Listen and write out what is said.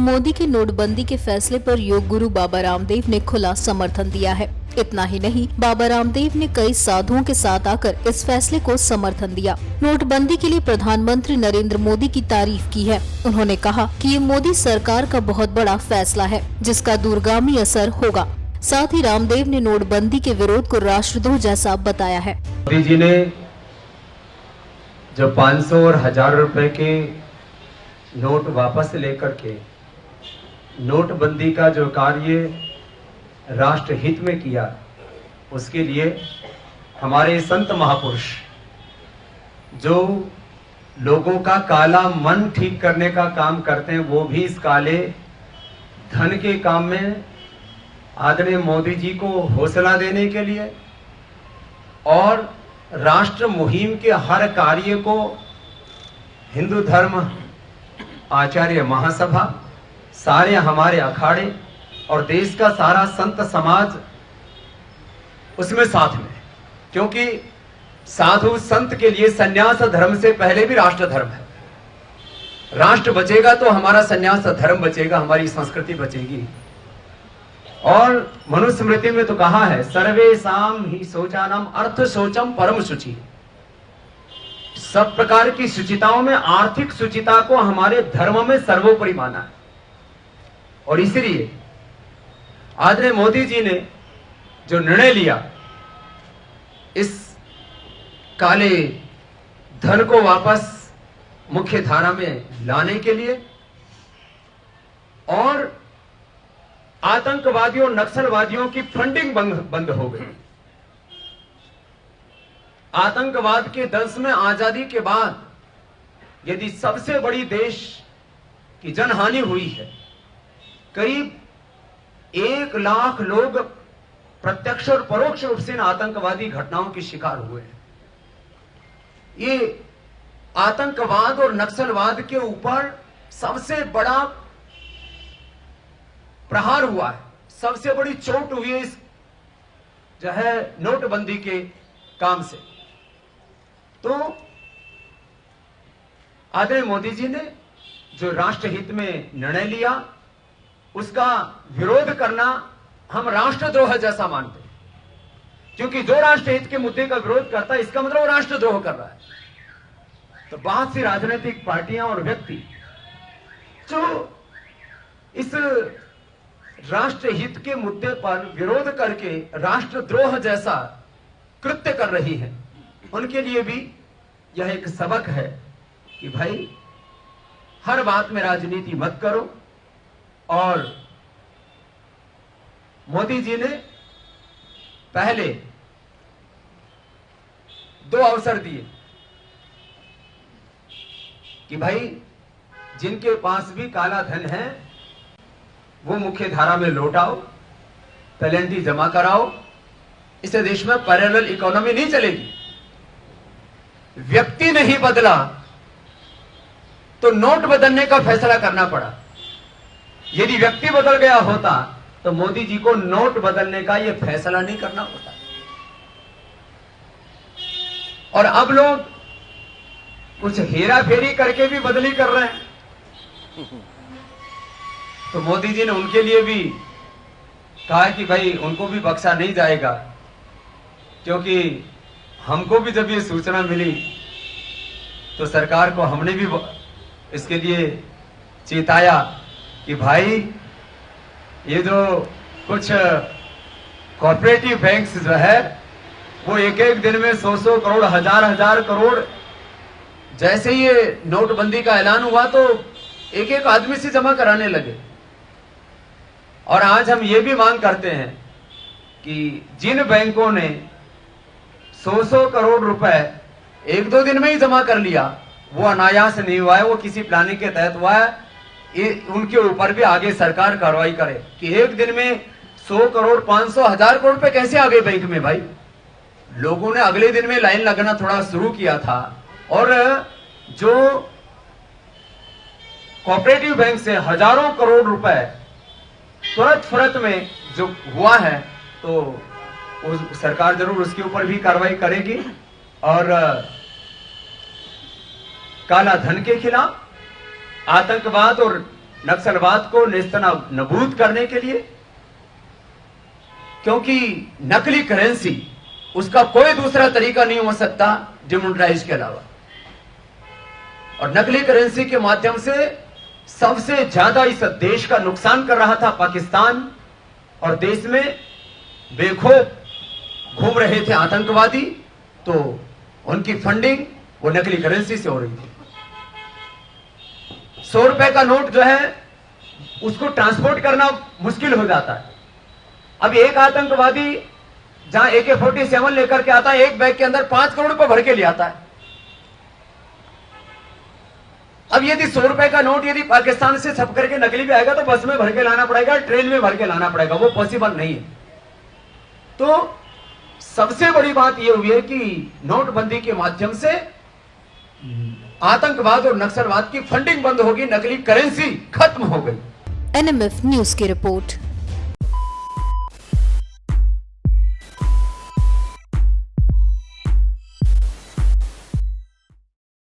मोदी के नोटबंदी के फैसले पर योग गुरु बाबा रामदेव ने खुला समर्थन दिया है। इतना ही नहीं, बाबा रामदेव ने कई साधुओं के साथ आकर इस फैसले को समर्थन दिया। नोटबंदी के लिए प्रधानमंत्री नरेंद्र मोदी की तारीफ की है। उन्होंने कहा कि ये मोदी सरकार का बहुत बड़ा फैसला है, जिसका दूरगामी असर होगा। साथ ही रामदेव ने नोटबंदी के विरोध को राष्ट्रद्रोह जैसा बताया है। मोदी जी ने जो 500 और 1000 रुपए के नोट वापस लेकर के नोटबंदी का जो कार्य राष्ट्र हित में किया, उसके लिए हमारे संत महापुरुष जो लोगों का काला मन ठीक करने का काम करते हैं, वो भी इस काले धन के काम में आदरणीय मोदी जी को हौसला देने के लिए और राष्ट्र मुहिम के हर कार्य को हिंदू धर्म आचार्य महासभा, सारे हमारे अखाड़े और देश का सारा संत समाज उसमें साथ में, क्योंकि साधु संत के लिए सन्यास धर्म से पहले भी राष्ट्र धर्म है। राष्ट्र बचेगा तो हमारा सन्यास धर्म बचेगा, हमारी संस्कृति बचेगी। और मनुस्मृति में तो कहा है, सर्वेषां हि शौचानाम अर्थ शौचम परम शुचि। सब प्रकार की शुचिताओं में आर्थिक शुचिता को हमारे धर्म में सर्वोपरि माना है। और इसलिए आदरणीय मोदी जी ने जो निर्णय लिया इस काले धन को वापस मुख्य धारा में लाने के लिए और आतंकवादियों नक्सलवादियों की फंडिंग बंद हो गई। आतंकवाद के दंश में आजादी के बाद यदि सबसे बड़ी देश की जनहानि हुई है, करीब 1 लाख लोग प्रत्यक्ष और परोक्ष रूप से इन आतंकवादी घटनाओं के शिकार हुए हैं। ये आतंकवाद और नक्सलवाद के ऊपर सबसे बड़ा प्रहार हुआ है, सबसे बड़ी चोट हुई है इस जो है नोटबंदी के काम से। तो आदरणीय मोदी जी ने जो राष्ट्रहित में निर्णय लिया, उसका विरोध करना हम राष्ट्रद्रोह जैसा मानते हैं, क्योंकि जो राष्ट्रहित के मुद्दे का विरोध करता है, इसका मतलब वो राष्ट्रद्रोह कर रहा है। तो बहुत सी राजनीतिक पार्टियां और व्यक्ति जो इस राष्ट्रहित के मुद्दे पर विरोध करके राष्ट्रद्रोह जैसा कृत्य कर रही है, उनके लिए भी यह एक सबक है कि भाई हर बात में राजनीति मत करो। और मोदी जी ने पहले 2 अवसर दिए कि भाई जिनके पास भी काला धन है वो मुख्य धारा में लौटाओ, पेनल्टी जमा कराओ। इस देश में पैरेलल इकोनॉमी नहीं चलेगी। व्यक्ति नहीं बदला तो नोट बदलने का फैसला करना पड़ा। यदि व्यक्ति बदल गया होता तो मोदी जी को नोट बदलने का यह फैसला नहीं करना होता। और अब लोग कुछ हेरा फेरी करके भी बदली कर रहे हैं। तो मोदी जी ने उनके लिए भी कहा कि भाई उनको भी बख्शा नहीं जाएगा, क्योंकि हमको भी जब ये सूचना मिली तो सरकार को हमने भी इसके लिए चेताया कि भाई ये जो कुछ कॉर्पोरेटिव बैंक्स जो है वो एक दिन में 100 करोड़, हजार करोड़, जैसे ही ये नोटबंदी का ऐलान हुआ तो एक आदमी से जमा कराने लगे। और आज हम ये भी मांग करते हैं कि जिन बैंकों ने 100 करोड़ रुपए 1-2 दिन में ही जमा कर लिया, वो अनायास नहीं हुआ है, वो किसी प्लानिंग के तहत हुआ है। उनके ऊपर भी आगे सरकार कार्रवाई करे कि एक दिन में 100 करोड़, 500, 1000 करोड़ रुपए कैसे आ गए बैंक में। भाई लोगों ने अगले दिन में लाइन लगना थोड़ा शुरू किया था। और जो कोऑपरेटिव बैंक से हजारों करोड़ रुपए तुरंत में जो हुआ है, तो सरकार जरूर उसके ऊपर भी कार्रवाई करेगी। और काला धन के खिलाफ, आतंकवाद और नक्सलवाद को नेस्तनाबूद करने के लिए, क्योंकि नकली करेंसी उसका कोई दूसरा तरीका नहीं हो सकता डिमोनेटाइज के अलावा। और नकली करेंसी के माध्यम से सबसे ज्यादा इस देश का नुकसान कर रहा था पाकिस्तान, और देश में बेखौफ घूम रहे थे आतंकवादी, तो उनकी फंडिंग वो नकली करेंसी से हो रही थी। 100 रुपए का नोट जो है उसको ट्रांसपोर्ट करना मुश्किल हो जाता है। अब एक आतंकवादी जहां AK-47 लेकर के आता है, एक बैग के अंदर 5 करोड़ रुपए भर के ले आता है। अब यदि 100 रुपए का नोट यदि पाकिस्तान से छप करके नकली भी आएगा तो बस में भर के लाना पड़ेगा, ट्रेन में भर के लाना पड़ेगा, वो पॉसिबल नहीं है। तो सबसे बड़ी बात यह हुई है कि नोटबंदी के माध्यम से आतंकवाद और नक्सलवाद की फंडिंग बंद होगी, नकली करेंसी खत्म हो गई। NMF न्यूज की रिपोर्ट।